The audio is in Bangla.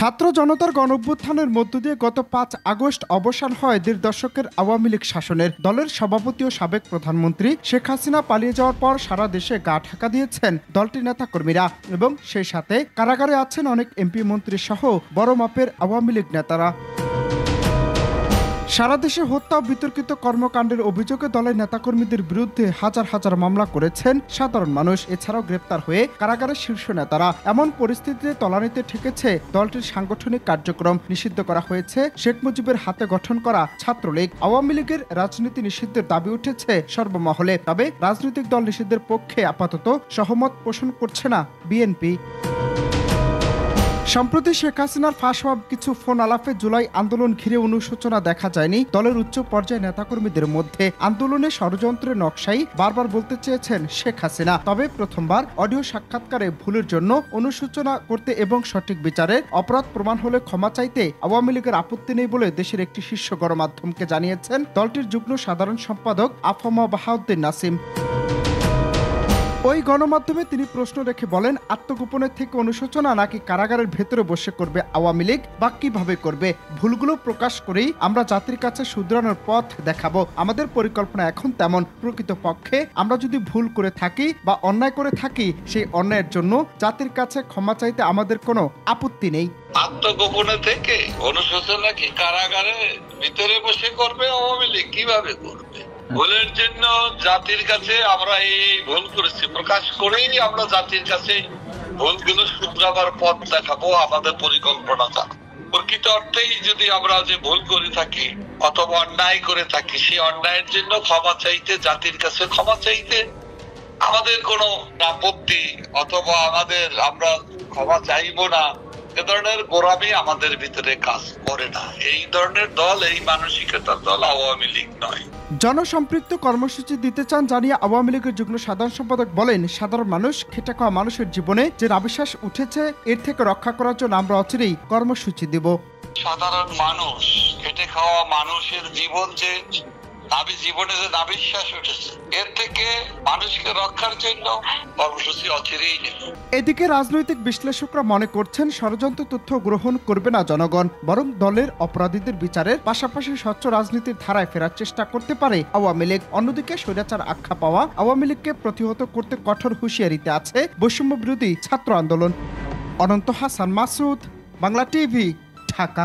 ছাত্র জনতার গণঅভ্যুত্থানের মধ্য দিয়ে গত ৫ আগস্ট অবসান হয় ১.৫ দশকের আওয়ামী লীগ শাসনের। দলের সভাপতি ও সাবেক প্রধানমন্ত্রী শেখ হাসিনা পালিয়ে যাওয়ার পর সারা দেশে গা ঢাকা দিয়েছেন দলটির নেতাকর্মীরা এবং সেই সাথে কারাগারে আছেন অনেক এমপি মন্ত্রী সহ বড় মাপের আওয়ামী লীগ নেতারা। সারা দেশে হত্যা ও বিতর্কিত কর্মকাণ্ডের অভিযোগে দলের নেতাকর্মীদের বিরুদ্ধে হাজার হাজার মামলা করেছেন সাধারণ মানুষ। এছাড়াও গ্রেপ্তার হয়ে কারাগারের শীর্ষ নেতারা। এমন পরিস্থিতিতে তলানিতে ঠেকেছে দলটির সাংগঠনিক কার্যক্রম। নিষিদ্ধ করা হয়েছে শেখ মুজিবের হাতে গঠন করা ছাত্রলীগ। আওয়ামী লীগের রাজনীতি নিষিদ্ধের দাবি উঠেছে সর্বমহলে। তবে রাজনৈতিক দল নিষিদ্ধের পক্ষে আপাতত সহমত পোষণ করছে না বিএনপি। সম্প্রতি শেখ হাসিনার ফাঁস হওয়া কিছু ফোন আলাপে জুলাই আন্দোলন ঘিরে অনুশোচনা দেখা যায়নি দলের উচ্চ পর্যায়ে নেতাকর্মীদের মধ্যে। আন্দোলনে ষড়যন্ত্রের নকশাই বারবার বলতে চেয়েছেন শেখ হাসিনা। তবে প্রথমবার অডিও সাক্ষাৎকারে ভুলের জন্য অনুশোচনা করতে এবং সঠিক বিচারে অপরাধ প্রমাণ হলে ক্ষমা চাইতে আওয়ামী লীগের আপত্তি নেই বলে দেশের একটি শীর্ষ গণমাধ্যমকে জানিয়েছেন দলটির যুগ্ম সাধারণ সম্পাদক আফামা বাহাউদ্দিন নাসিম। ওই গণমাধ্যমে তিনি প্রশ্ন রেখে বলেন, আত্মগোপনের থেকে অনুশোচনা নাকি কারাগারের ভেতরে বসে করবে আওয়ামী লীগ বা কিভাবে করবে? ভুলগুলো প্রকাশ করেই আমরা জাতির কাছে শুধরানোর পথ দেখাবো। আমাদের পরিকল্পনা এখন তেমন। প্রকৃতপক্ষে আমরা যদি ভুল করে থাকি বা অন্যায় করে থাকি, সেই অন্যায়ের জন্য জাতির কাছে ক্ষমা চাইতে আমাদের কোনো আপত্তি নেই। আত্মগোপনে থেকে অনুশোচনা কি কারাগারে ভিতরে বসে করবে আওয়ামী লীগ? কিভাবে করবে? ভুলের জন্য জাতির কাছে আমরা এই ভুল করেছি প্রকাশ করেই আমরা জাতির কাছে ভুলগুলো শুধরাবার পথ দেখাবো। আমাদের পরিকল্পনা প্রকৃত অর্থেই যদি আমরা যে ভুল করে থাকি অথবা অন্যায় করে থাকি, সেই অন্যায়ের জন্য ক্ষমা চাইতে, জাতির কাছে ক্ষমা চাইতে আমাদের কোনো আপত্তি অথবা আমরা ক্ষমা চাইবো না, এ ধরনের গোড়ামি আমাদের ভিতরে কাজ করে না। এই ধরনের দল, এই মানসিকতার দল আওয়ামী লীগ নয়। জনসম্পৃক্ত কর্মসূচি দিতে চান জানিয়ে আওয়ামী লীগের যুগ্ম সাধারণ সম্পাদক বলেন, সাধারণ মানুষ, খেটে খাওয়া মানুষের জীবনে যে নাভিশ্বাস উঠেছে, এর থেকে রক্ষা করার জন্য আমরা অচিরেই কর্মসূচি দিব। সাধারণ মানুষ, খেটে খাওয়া মানুষের জীবনে যে নাভিশ্বাস উঠেছে, এর থেকে মানুষকে রক্ষার জন্য কর্মসূচি অচিরেই নেব। এদিকে রাজনৈতিক বিশ্লেষকরা মনে করছেন, ষড়যন্ত্র তথ্য গ্রহণ করবে না জনগণ, বরং দলের অপরাধীদের বিচারের পাশাপাশি স্বচ্ছ রাজনীতির ধারায় ফেরার চেষ্টা করতে পারে আওয়ামী লীগ। অন্যদিকে স্বৈরাচার আখ্যা পাওয়া আওয়ামী লীগকে প্রতিহত করতে কঠোর হুঁশিয়ারিতে আছে বৈষম্য বিরোধী ছাত্র আন্দোলন। অনন্ত হাসান মাসুদ, বাংলা টিভি, ঢাকা।